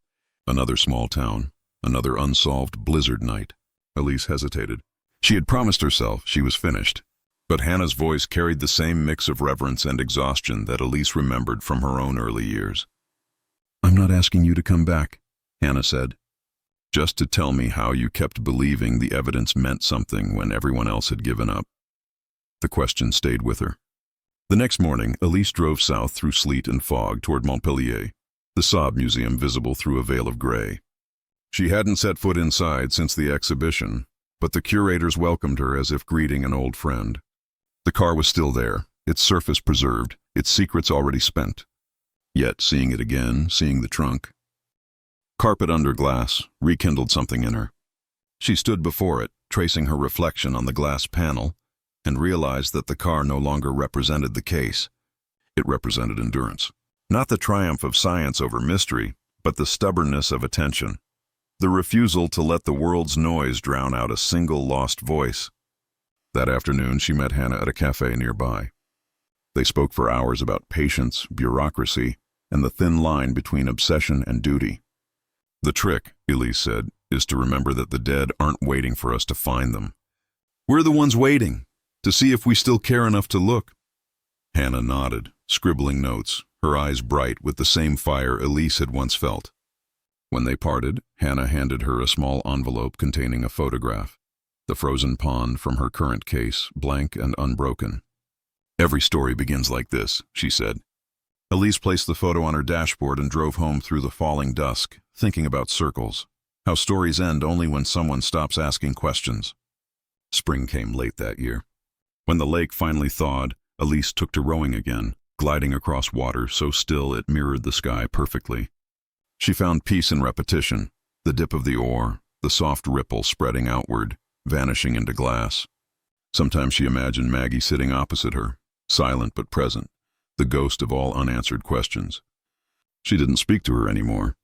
another small town, another unsolved blizzard night. Elise hesitated. She had promised herself she was finished. But Hannah's voice carried the same mix of reverence and exhaustion that Elise remembered from her own early years. "I'm not asking you to come back," Hannah said. "Just to tell me how you kept believing the evidence meant something when everyone else had given up." The question stayed with her. The next morning, Elise drove south through sleet and fog toward Montpelier. the Saab museum visible through a veil of gray. She hadn't set foot inside since the exhibition, but the curators welcomed her as if greeting an old friend. The car was still there, its surface preserved, its secrets already spent. Yet, seeing it again, seeing the trunk, carpet under glass, rekindled something in her. She stood before it, tracing her reflection on the glass panel, and realized that the car no longer represented the case. It represented endurance. Not the triumph of science over mystery, but the stubbornness of attention. The refusal to let the world's noise drown out a single lost voice. That afternoon, she met Hannah at a cafe nearby. They spoke for hours about patience, bureaucracy, and the thin line between obsession and duty. The trick, Elise said, is to remember that the dead aren't waiting for us to find them. We're the ones waiting, to see if we still care enough to look. Hannah nodded, scribbling notes, her eyes bright with the same fire Elise had once felt. When they parted, Hannah handed her a small envelope containing a photograph, the frozen pond from her current case, blank and unbroken. Every story begins like this, she said. Elise placed the photo on her dashboard and drove home through the falling dusk, thinking about circles, how stories end only when someone stops asking questions. Spring came late that year. When the lake finally thawed, Elise took to rowing again, gliding across water so still it mirrored the sky perfectly. She found peace in repetition, the dip of the oar, the soft ripple spreading outward, vanishing into glass. Sometimes she imagined Maggie sitting opposite her, silent but present, the ghost of all unanswered questions. She didn't speak to her anymore.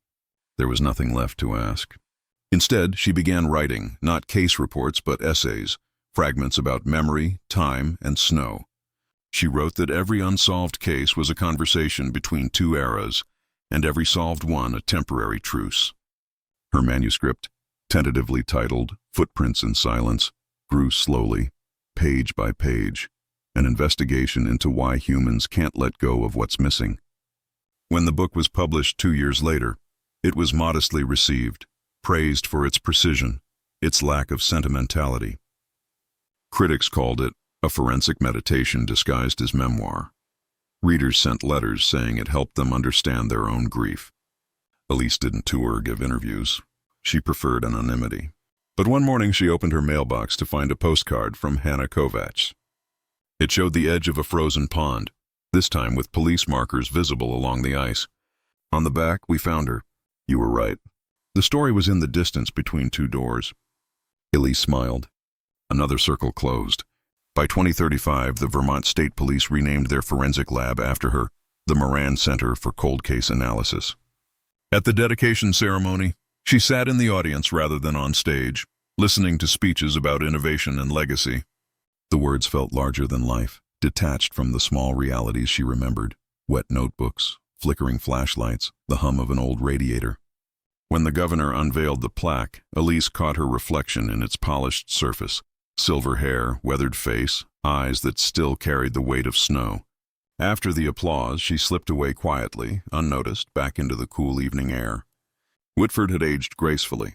There was nothing left to ask. Instead, she began writing, not case reports but essays, fragments about memory, time, and snow. She wrote that every unsolved case was a conversation between two eras, and every solved one a temporary truce. Her manuscript, tentatively titled Footprints in Silence, grew slowly, page by page, an investigation into why humans can't let go of what's missing. When the book was published 2 years later, it was modestly received, praised for its precision, its lack of sentimentality. Critics called it a forensic meditation disguised as memoir. Readers sent letters saying it helped them understand their own grief. Elise didn't tour or give interviews. She preferred anonymity. But one morning she opened her mailbox to find a postcard from Hannah Kovacs. It showed the edge of a frozen pond, this time with police markers visible along the ice. On the back, we found her. You were right. The story was in the distance between two doors. Elise smiled. Another circle closed. By 2035, the Vermont State Police renamed their forensic lab after her, the Moran Center for Cold Case Analysis. At the dedication ceremony, she sat in the audience rather than on stage, listening to speeches about innovation and legacy. The words felt larger than life, detached from the small realities she remembered: wet notebooks, flickering flashlights, the hum of an old radiator. When the governor unveiled the plaque, Elise caught her reflection in its polished surface: silver hair, weathered face, eyes that still carried the weight of snow. After the applause, she slipped away quietly, unnoticed, back into the cool evening air. Whitford had aged gracefully.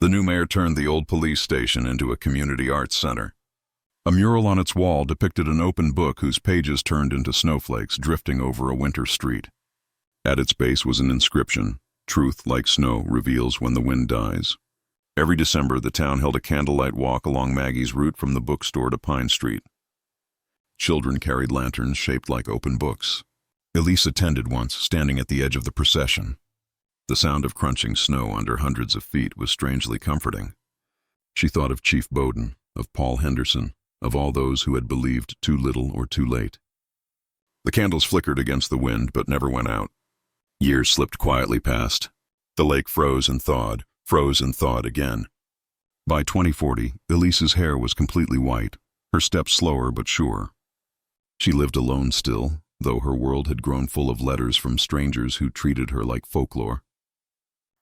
The new mayor turned the old police station into a community arts center. A mural on its wall depicted an open book whose pages turned into snowflakes drifting over a winter street. At its base was an inscription: "Truth, like snow, reveals when the wind dies." Every December, the town held a candlelight walk along Maggie's route from the bookstore to Pine Street. Children carried lanterns shaped like open books. Elise attended once, standing at the edge of the procession. The sound of crunching snow under hundreds of feet was strangely comforting. She thought of Chief Bowden, of Paul Henderson, of all those who had believed too little or too late. The candles flickered against the wind but never went out. Years slipped quietly past. The lake froze and thawed again. By 2040, Elise's hair was completely white, her steps slower but sure. She lived alone still, though her world had grown full of letters from strangers who treated her like folklore.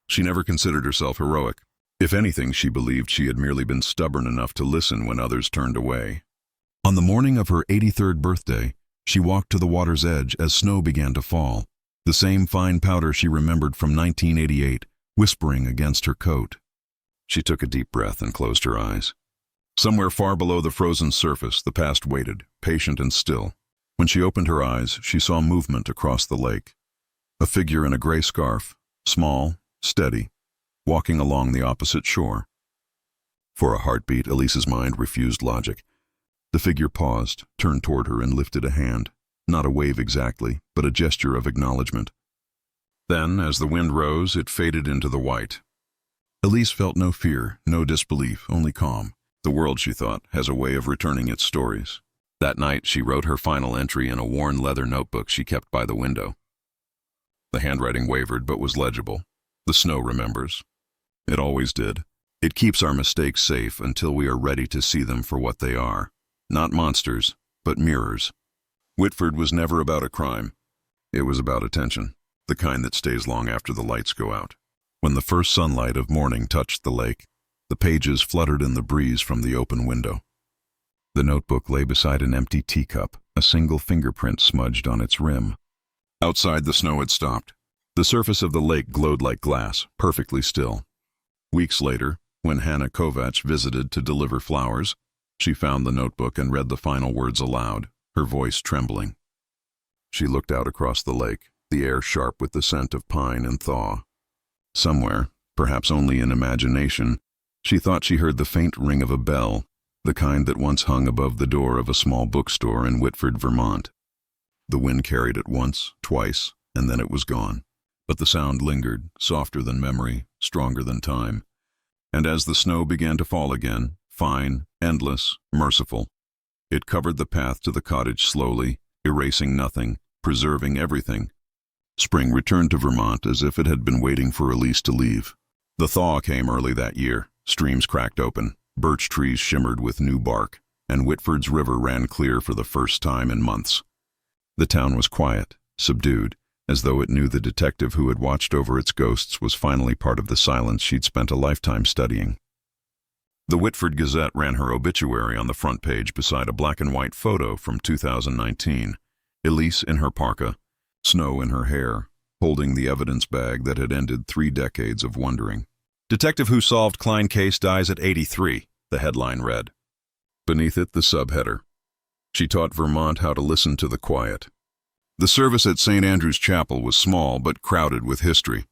She never considered herself heroic. If anything, she believed she had merely been stubborn enough to listen when others turned away. On the morning of her 83rd birthday, she walked to the water's edge as snow began to fall, the same fine powder she remembered from 1988, whispering against her coat. She took a deep breath and closed her eyes. Somewhere far below the frozen surface, the past waited, patient and still. When she opened her eyes, she saw movement across the lake. A figure in a gray scarf, small, steady, walking along the opposite shore. For a heartbeat, Elise's mind refused logic. The figure paused, turned toward her, and lifted a hand. Not a wave exactly, but a gesture of acknowledgement. Then, as the wind rose, it faded into the white. Elise felt no fear, no disbelief, only calm. The world, she thought, has a way of returning its stories. That night, she wrote her final entry in a worn leather notebook she kept by the window. The handwriting wavered, but was legible. The snow remembers. It always did. It keeps our mistakes safe until we are ready to see them for what they are. Not monsters, but mirrors. Whitford was never about a crime. It was about attention, the kind that stays long after the lights go out. When the first sunlight of morning touched the lake, the pages fluttered in the breeze from the open window. The notebook lay beside an empty teacup, a single fingerprint smudged on its rim. Outside, the snow had stopped. The surface of the lake glowed like glass, perfectly still. Weeks later, when Hannah Kovacs visited to deliver flowers, she found the notebook and read the final words aloud, her voice trembling. She looked out across the lake, the air sharp with the scent of pine and thaw. Somewhere, perhaps only in imagination, she thought she heard the faint ring of a bell, the kind that once hung above the door of a small bookstore in Whitford, Vermont. The wind carried it once, twice, and then it was gone. But the sound lingered, softer than memory, stronger than time. And as the snow began to fall again, fine, endless, merciful, it covered the path to the cottage slowly, erasing nothing, preserving everything. Spring returned to Vermont as if it had been waiting for Elise to leave. The thaw came early that year. Streams cracked open, birch trees shimmered with new bark, and Whitford's river ran clear for the first time in months. The town was quiet, subdued, as though it knew the detective who had watched over its ghosts was finally part of the silence she'd spent a lifetime studying. The Whitford Gazette ran her obituary on the front page beside a black-and-white photo from 2019. Elise in her parka, snow in her hair, holding the evidence bag that had ended 3 decades of wondering. "Detective who solved Kline case dies at 83, the headline read. Beneath it, the subheader. She taught Vermont how to listen to the quiet. The service at St. Andrew's Chapel was small but crowded with history.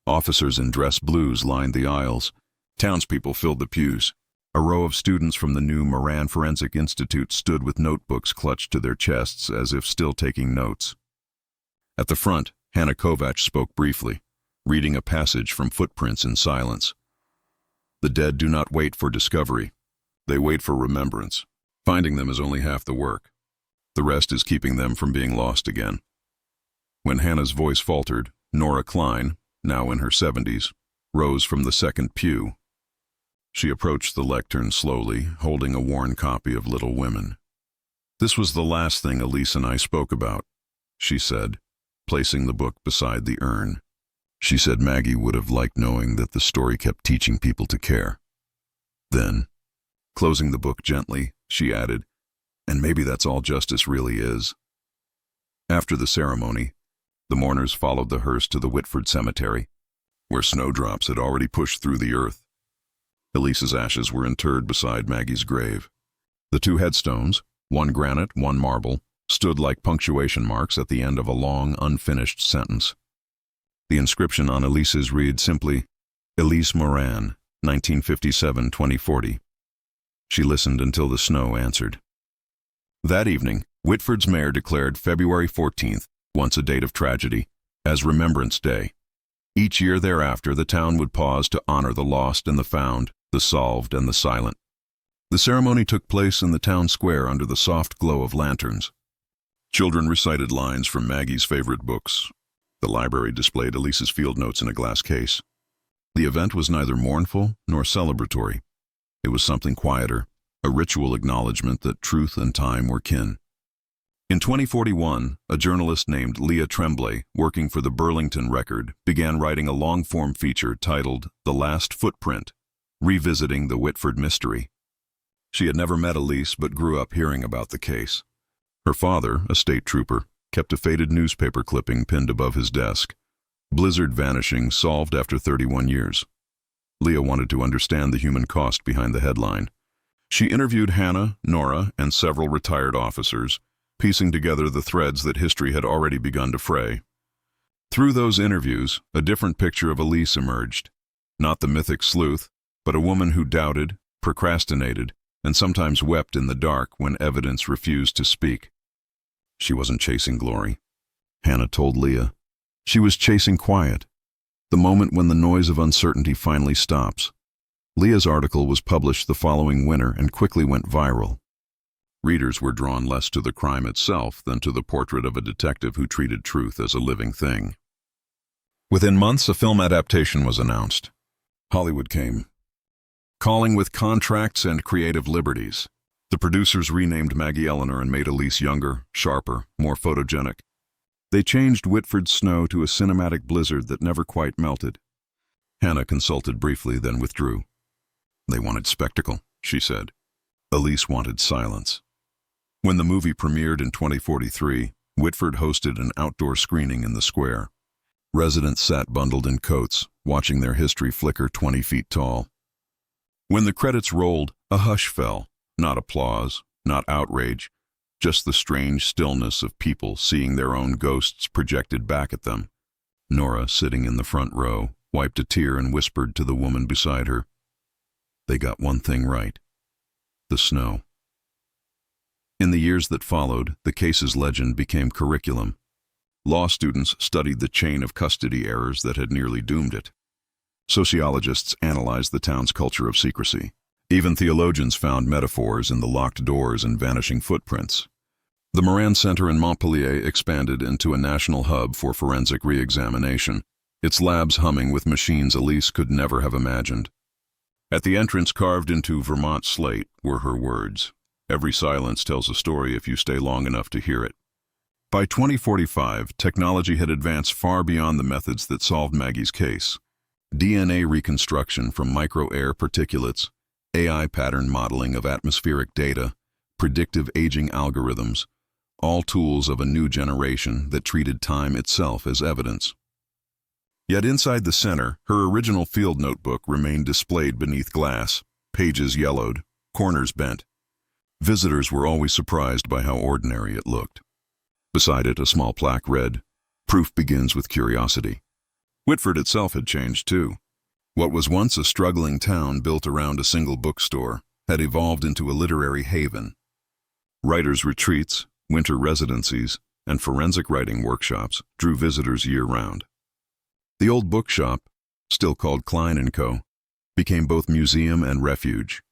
Officers in dress blues lined the aisles. Townspeople filled the pews. A row of students from the new Moran Forensic Institute stood with notebooks clutched to their chests as if still taking notes. At the front, Hannah Kovacs spoke briefly, reading a passage from Footprints in silence. The dead do not wait for discovery. They wait for remembrance. Finding them is only half the work. The rest is keeping them from being lost again. When Hannah's voice faltered, Nora Kline, now in her 70s, rose from the second pew. She approached the lectern slowly, holding a worn copy of Little Women. "This was the last thing Elise and I spoke about," she said, placing the book beside the urn. She said Maggie would have liked knowing that the story kept teaching people to care. Then, closing the book gently, she added, "And maybe that's all justice really is." After the ceremony, the mourners followed the hearse to the Whitford cemetery, where snowdrops had already pushed through the earth. Elise's ashes were interred beside Maggie's grave. The 2 headstones, one granite, one marble, stood like punctuation marks at the end of a long, unfinished sentence. The inscription on Elise's read simply, "Elise Moran, 1957-2040. She listened until the snow answered. That evening, Whitford's mayor declared February 14th, once a date of tragedy, as Remembrance Day. Each year thereafter, the town would pause to honor the lost and the found, the solved and the silent. The ceremony took place in the town square under the soft glow of lanterns. Children recited lines from Maggie's favorite books. The library displayed Elise's field notes in a glass case. The event was neither mournful nor celebratory. It was something quieter, a ritual acknowledgement that truth and time were kin. In 2041, a journalist named Leah Tremblay, working for the Burlington Record, began writing a long-form feature titled The Last Footprint, revisiting the Whitford mystery. She had never met Elise but grew up hearing about the case. Her father, a state trooper, kept a faded newspaper clipping pinned above his desk. Blizzard vanishing solved after 31 years. Leah wanted to understand the human cost behind the headline. She interviewed Hannah, Nora, and several retired officers, piecing together the threads that history had already begun to fray. Through those interviews, a different picture of Elise emerged. Not the mythic sleuth, but a woman who doubted, procrastinated, and sometimes wept in the dark when evidence refused to speak. She wasn't chasing glory, Hannah told Leah. She was chasing quiet, the moment when the noise of uncertainty finally stops. Leah's article was published the following winter and quickly went viral. Readers were drawn less to the crime itself than to the portrait of a detective who treated truth as a living thing. Within months, a film adaptation was announced. Hollywood came, calling with contracts and creative liberties. The producers renamed Maggie Eleanor and made Elise younger, sharper, more photogenic. They changed Whitford's snow to a cinematic blizzard that never quite melted. Hannah consulted briefly, then withdrew. They wanted spectacle, she said. Elise wanted silence. When the movie premiered in 2043, Whitford hosted an outdoor screening in the square. Residents sat bundled in coats, watching their history flicker 20 feet tall. When the credits rolled, a hush fell. Not applause, not outrage, just the strange stillness of people seeing their own ghosts projected back at them. Nora, sitting in the front row, wiped a tear and whispered to the woman beside her, "They got one thing right. The snow." In the years that followed, the case's legend became curriculum. Law students studied the chain of custody errors that had nearly doomed it. Sociologists analyzed the town's culture of secrecy. Even theologians found metaphors in the locked doors and vanishing footprints. The Moran Center in Montpellier expanded into a national hub for forensic re-examination, its labs humming with machines Elise could never have imagined. At the entrance, carved into Vermont slate, were her words, "Every silence tells a story if you stay long enough to hear it." By 2045, technology had advanced far beyond the methods that solved Maggie's case. DNA reconstruction from micro-air particulates, AI pattern modeling of atmospheric data, predictive aging algorithms, all tools of a new generation that treated time itself as evidence. Yet inside the center, her original field notebook remained displayed beneath glass, pages yellowed, corners bent. Visitors were always surprised by how ordinary it looked. Beside it, a small plaque read, "Proof begins with curiosity." Whitford itself had changed too. What was once a struggling town built around a single bookstore had evolved into a literary haven. Writers' retreats, winter residencies, and forensic writing workshops drew visitors year-round. The old bookshop, still called Kline & Co., became both museum and refuge.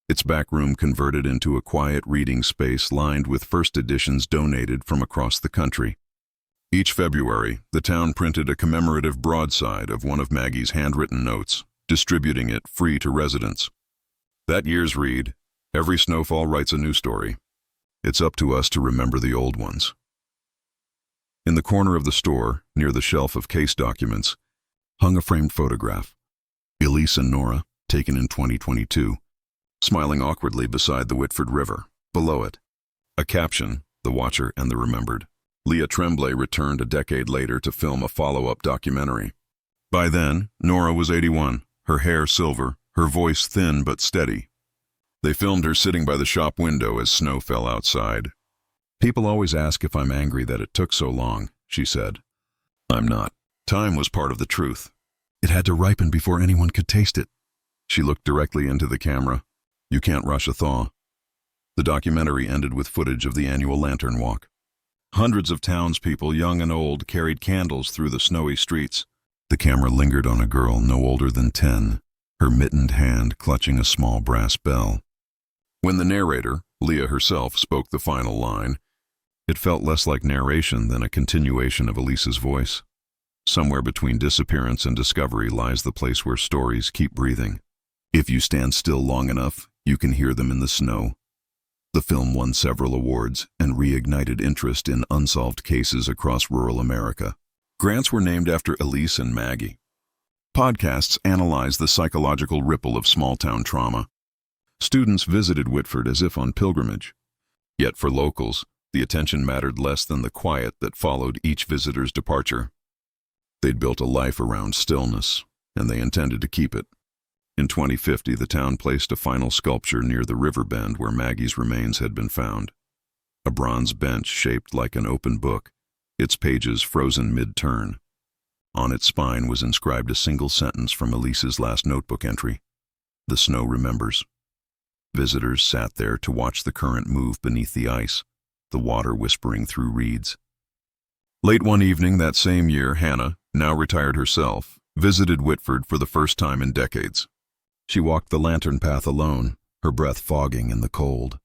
Its back room converted into a quiet reading space lined with first editions donated from across the country. Each February, the town printed a commemorative broadside of one of Maggie's handwritten notes, distributing it free to residents. That year's read, "Every snowfall writes a new story. It's up to us to remember the old ones." In the corner of the store, near the shelf of case documents, hung a framed photograph. Elise and Nora, taken in 2022, smiling awkwardly beside the Whitford River. Below it, a caption, "The Watcher and the Remembered." Leah Tremblay returned a decade later to film a follow-up documentary. By then, Nora was 81, her hair silver, her voice thin but steady. They filmed her sitting by the shop window as snow fell outside. "People always ask if I'm angry that it took so long," she said. "I'm not. Time was part of the truth. It had to ripen before anyone could taste it." She looked directly into the camera. "You can't rush a thaw." The documentary ended with footage of the annual lantern walk. Hundreds of townspeople, young and old, carried candles through the snowy streets. The camera lingered on a girl no older than 10, her mittened hand clutching a small brass bell. When the narrator, Leah herself, spoke the final line, it felt less like narration than a continuation of Elise's voice. Somewhere between disappearance and discovery lies the place where stories keep breathing. If you stand still long enough, you can hear them in the snow. The film won several awards and reignited interest in unsolved cases across rural America. Grants were named after Elise and Maggie. Podcasts analyzed the psychological ripple of small-town trauma. Students visited Whitford as if on pilgrimage. Yet for locals, the attention mattered less than the quiet that followed each visitor's departure. They'd built a life around stillness, and they intended to keep it. In 2050, the town placed a final sculpture near the river bend where Maggie's remains had been found. A bronze bench shaped like an open book, its pages frozen mid-turn. On its spine was inscribed a single sentence from Elise's last notebook entry. "The snow remembers." Visitors sat there to watch the current move beneath the ice, the water whispering through reeds. Late one evening that same year, Hannah, now retired herself, visited Whitford for the first time in decades. She walked the lantern path alone, her breath fogging in the cold.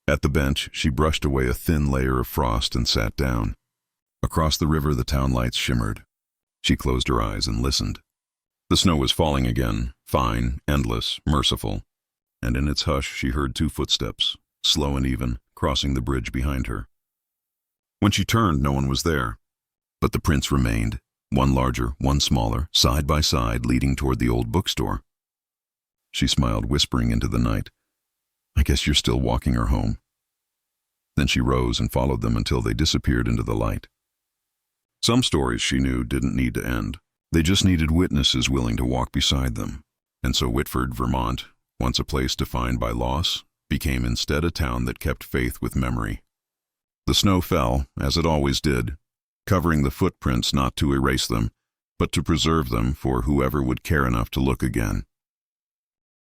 At the bench, she brushed away a thin layer of frost and sat down. Across the river, the town lights shimmered. She closed her eyes and listened. The snow was falling again, fine, endless, merciful, and in its hush she heard 2 footsteps, slow and even, crossing the bridge behind her. When she turned, no one was there, but the prints remained, one larger, one smaller, side by side, leading toward the old bookstore. She smiled, whispering into the night, "I guess you're still walking her home." Then she rose and followed them until they disappeared into the light. Some stories, she knew, didn't need to end. They just needed witnesses willing to walk beside them. And so Whitford, Vermont, once a place defined by loss, became instead a town that kept faith with memory. The snow fell, as it always did, covering the footprints not to erase them, but to preserve them for whoever would care enough to look again.